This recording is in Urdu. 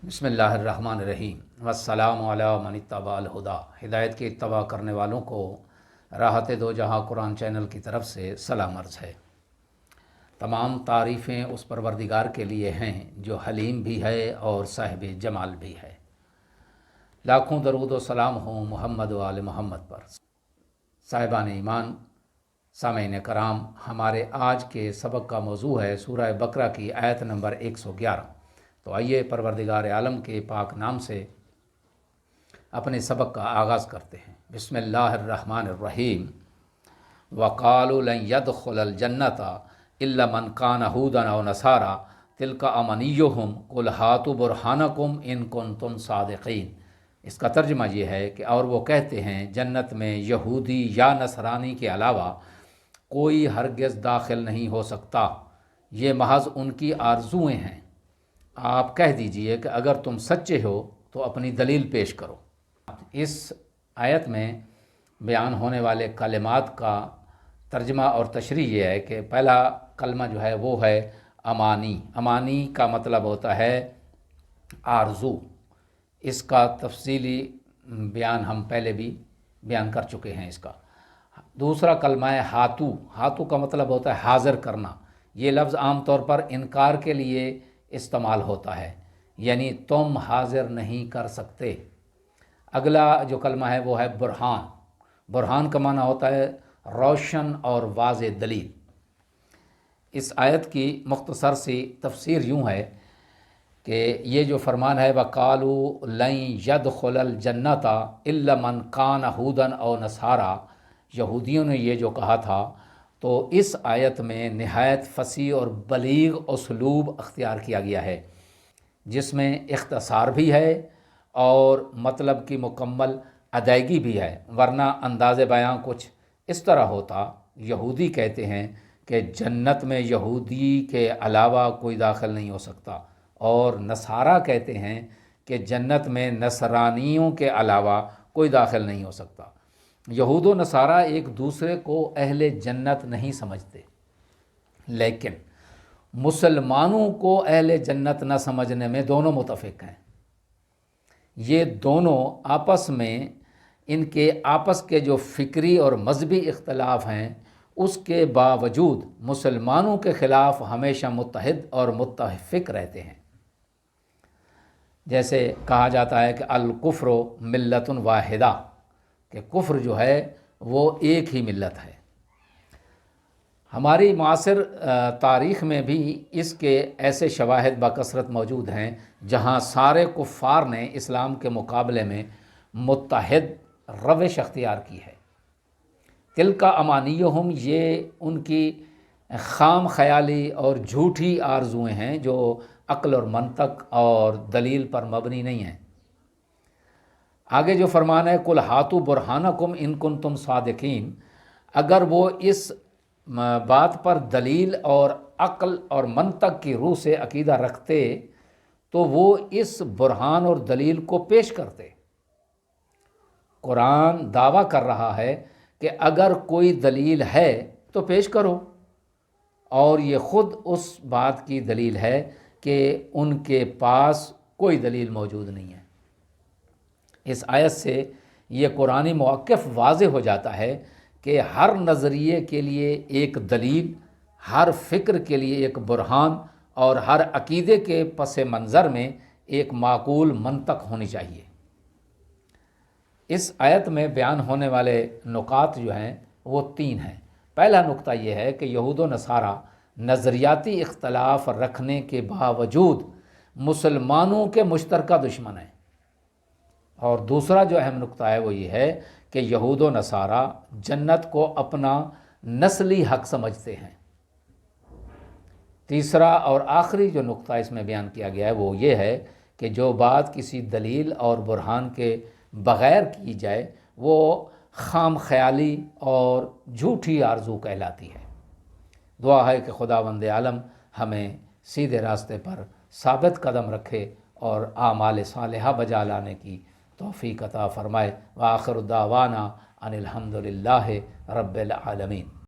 بسم اللہ الرحمن الرحیم والسلام علی من اتبع الہدی۔ ہدایت کی اتباع کرنے والوں کو راحت دو جہاں قرآن چینل کی طرف سے سلام عرض ہے۔ تمام تعریفیں اس پروردگار کے لیے ہیں جو حلیم بھی ہے اور صاحب جمال بھی ہے۔ لاکھوں درود و سلام ہوں محمد و آل محمد پر۔ صاحبان ایمان، سامعین کرام، ہمارے آج کے سبق کا موضوع ہے سورہ بقرہ کی آیت نمبر 111۔ تو آئیے پروردگار عالم کے پاک نام سے اپنے سبق کا آغاز کرتے ہیں۔ بسم اللہ الرحمن الرحیم۔ وَقَالُوا لَن يَدْخُلَ الْجَنَّةَ إِلَّا مَنْ كَانَ هُودًا أَوْ نَصَارَىٰ تِلْكَ أَمَانِيُّهُمْ قُلْ هَاتُوا بُرْهَانَكُمْ إِن كُنتُمْ صَادِقِينَ۔ اس کا ترجمہ یہ ہے کہ اور وہ کہتے ہیں جنت میں یہودی یا نصرانی کے علاوہ کوئی ہرگز داخل نہیں ہو سکتا، یہ محض ان کی آرزوئیں ہیں۔ آپ کہہ دیجئے کہ اگر تم سچے ہو تو اپنی دلیل پیش کرو۔ اس آیت میں بیان ہونے والے کلمات کا ترجمہ اور تشریح یہ ہے کہ پہلا کلمہ جو ہے وہ ہے امانی۔ امانی کا مطلب ہوتا ہے آرزو۔ اس کا تفصیلی بیان ہم پہلے بھی بیان کر چکے ہیں اس کا۔ دوسرا کلمہ ہے ہاتو۔ ہاتو کا مطلب ہوتا ہے حاضر کرنا۔ یہ لفظ عام طور پر انکار کے لیے استعمال ہوتا ہے، یعنی تم حاضر نہیں کر سکتے۔ اگلا جو کلمہ ہے وہ ہے برہان۔ برہان کا معنی ہوتا ہے روشن اور واضح دلیل۔ اس آیت کی مختصر سی تفسیر یوں ہے کہ یہ جو فرمان ہے وَقَالُوا لَن يَدْخُلَ الْجَنَّةَ إِلَّا مَنْ كَانَ هُودًا أَوْ نَصَارَىٰ، یہودیوں نے یہ جو کہا تھا، تو اس آیت میں نہایت فصیح اور بلیغ اسلوب اختیار کیا گیا ہے، جس میں اختصار بھی ہے اور مطلب کی مکمل ادائیگی بھی ہے، ورنہ انداز بیاں کچھ اس طرح ہوتا۔ یہودی کہتے ہیں کہ جنت میں یہودی کے علاوہ کوئی داخل نہیں ہو سکتا، اور نصارہ کہتے ہیں کہ جنت میں نصرانیوں کے علاوہ کوئی داخل نہیں ہو سکتا۔ یہود و نصارہ ایک دوسرے کو اہل جنت نہیں سمجھتے، لیکن مسلمانوں کو اہل جنت نہ سمجھنے میں دونوں متفق ہیں۔ یہ دونوں آپس میں ان کے آپس کے جو فکری اور مذہبی اختلاف ہیں، اس کے باوجود مسلمانوں کے خلاف ہمیشہ متحد اور متفق رہتے ہیں۔ جیسے کہا جاتا ہے کہ الکفر ملت واحدہ، کہ کفر جو ہے وہ ایک ہی ملت ہے۔ ہماری معاصر تاریخ میں بھی اس کے ایسے شواہد بکثرت موجود ہیں جہاں سارے کفار نے اسلام کے مقابلے میں متحد روش اختیار کی ہے۔ تلک امانیہم، یہ ان کی خام خیالی اور جھوٹی آرزوئیں ہیں جو عقل اور منطق اور دلیل پر مبنی نہیں ہیں۔ آگے جو فرمان ہے قل ہاتوا برہانکم ان کنتم صادقین، اگر وہ اس بات پر دلیل اور عقل اور منطق کی روح سے عقیدہ رکھتے تو وہ اس برہان اور دلیل کو پیش کرتے۔ قرآن دعویٰ کر رہا ہے کہ اگر کوئی دلیل ہے تو پیش کرو، اور یہ خود اس بات کی دلیل ہے کہ ان کے پاس کوئی دلیل موجود نہیں ہے۔ اس آیت سے یہ قرآنی موقف واضح ہو جاتا ہے کہ ہر نظریے کے لیے ایک دلیل، ہر فکر کے لیے ایک برہان، اور ہر عقیدے کے پس منظر میں ایک معقول منطق ہونی چاہیے۔ اس آیت میں بیان ہونے والے نکات جو ہیں وہ 3 ہیں۔ پہلا نقطہ یہ ہے کہ یہود و نصارہ نظریاتی اختلاف رکھنے کے باوجود مسلمانوں کے مشترکہ دشمن ہیں، اور دوسرا جو اہم نقطہ ہے وہ یہ ہے کہ یہود و نصارہ جنت کو اپنا نسلی حق سمجھتے ہیں۔ تیسرا اور آخری جو نقطہ اس میں بیان کیا گیا ہے وہ یہ ہے کہ جو بات کسی دلیل اور برہان کے بغیر کی جائے وہ خام خیالی اور جھوٹی آرزو کہلاتی ہے۔ دعا ہے کہ خداوند عالم ہمیں سیدھے راستے پر ثابت قدم رکھے اور اعمال صالحہ بجا لانے کی توفیق عطا فرمائے۔ وآخر دعوانا ان الحمد للہ رب العالمین۔